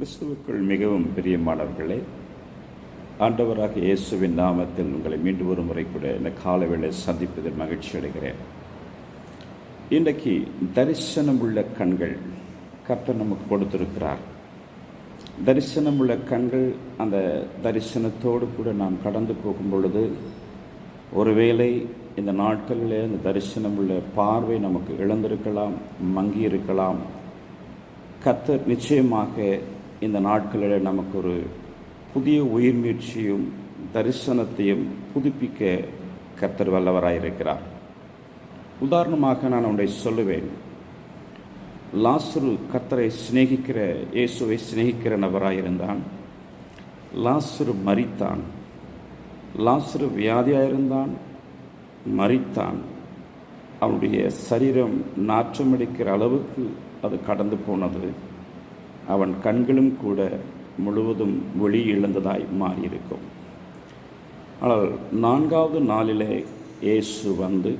கிறிஸ்துவுக்குள் மிகவும் பிரியமானவர்களே, ஆண்டவராக இயேசுவின் நாமத்தில் உங்களை மீண்டும் ஒரு முறை கூட இந்த காலவேளை சந்திப்பதில் மகிழ்ச்சி அடைகிறேன். இன்றைக்கு தரிசனமுள்ள கண்கள் கர்த்தர் நமக்கு கொடுத்திருக்கிறார். தரிசனமுள்ள கண்கள், அந்த தரிசனத்தோடு கூட நாம் கடந்து போகும் பொழுது ஒருவேளை இந்த நாட்களில் அந்த தரிசனமுள்ள பார்வை நமக்கு இழந்திருக்கலாம், மங்கி இருக்கலாம். கர்த்தர் நிச்சயமாக இந்த நாட்களில் நமக்கு ஒரு புதிய உயிர் மீட்சியும் தரிசனத்தையும் புதுப்பிக்க கர்த்தர் வல்லவராயிருக்கிறார். உதாரணமாக நான் ஒன்றை சொல்லுவேன். லாசரு கர்த்தரை சிநேகிக்கிற, இயேசுவை சிநேகிக்கிற நபராயிருந்தான். லாசரு மரித்தான். லாசரு வியாதியாயிருந்தான், மரித்தான். அவனுடைய சரீரம் நாற்றமடிக்கிற அளவுக்கு அது கடந்து போனது. அவன் கண்களும் கூட முழுவதும் ஒளி இழந்ததாய் மாறியிருக்கும். ஆனால் 4வது நாளிலே இயேசு வந்து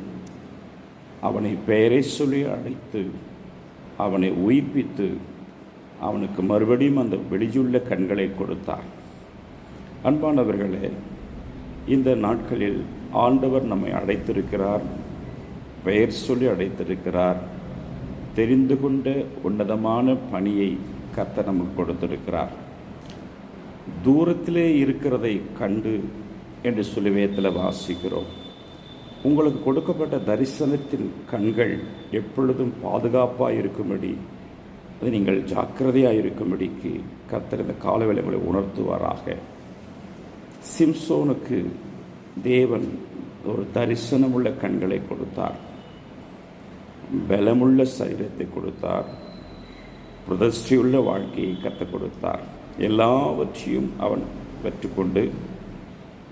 அவனை பெயரை சொல்லி அழைத்து அவனை உயிர்ப்பித்து அவனுக்கு மறுபடியும் அந்த வெளியுள்ள கண்களை கொடுத்தார். அன்பானவர்களே, இந்த நாட்களில் ஆண்டவர் நம்மை அழைத்திருக்கிறார், பெயர் சொல்லி அழைத்திருக்கிறார். தெரிந்து கொண்ட உன்னதமான பணியை கர்த்தர் நமக்கு கொடுத்திருக்கிறார். தூரத்திலே இருக்கிறதை கண்டு என்று சொல்லி வேதத்தில் வாசிக்கிறோம். உங்களுக்கு கொடுக்கப்பட்ட தரிசனத்தின் கண்கள் எப்பொழுதும் பாதுகாப்பாக இருக்கும்படி, அது நீங்கள் ஜாக்கிரதையாக இருக்கும்படிக்கு கர்த்தர் இந்த காலவேளை உங்களை உணர்த்துவாராக. சிம்சோனுக்கு தேவன் ஒரு தரிசனமுள்ள கண்களை கொடுத்தார், பலமுள்ள சரீரத்தை கொடுத்தார், பிரதிஷ்டையுள்ள வாழ்க்கையை கற்றுக் கொடுத்தார். எல்லாவற்றையும் அவன் பெற்றுக்கொண்டு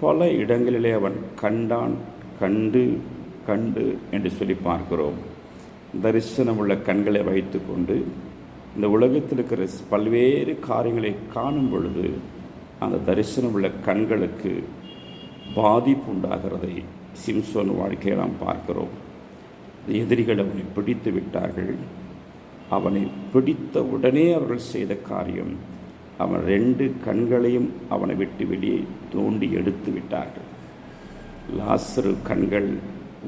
பல இடங்களிலே அவன் கண்டான், கண்டு கண்டு என்று சொல்லி பார்க்கிறோம். தரிசனமுள்ள கண்களை வைத்து கொண்டு இந்த உலகத்தில் இருக்கிற பல்வேறு காரியங்களை காணும் பொழுது அந்த தரிசனமுள்ள கண்களுக்கு பாதிப்பு உண்டாகிறதை சிம்சோன் வாழ்க்கையை நாம் பார்க்கிறோம். எதிரிகள் அவனை பிடித்து விட்டார்கள். அவனை பிடித்த உடனே அவர்கள் செய்த காரியம், அவன் 2 கண்களையும் அவனை விட்டு வெளியே தோண்டி எடுத்து விட்டார்கள். லாசரு கண்கள்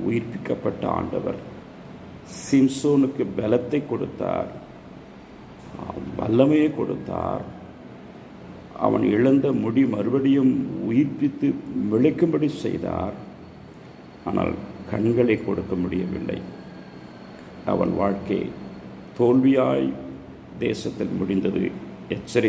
உயிர்ப்பிக்கப்பட்ட ஆண்டவர் சிம்சோனுக்கு பலத்தை கொடுத்தார், வல்லமையை கொடுத்தார். அவன் இழந்த முடி மறுபடியும் உயிர்ப்பித்து விளைக்கும்படி செய்தார். ஆனால் கண்களை கொடுக்க முடியவில்லை. அவன் வாழ்க்கை தோல்வியாய் தேசத்தில் முடிந்தது. எச்சரிக்கை.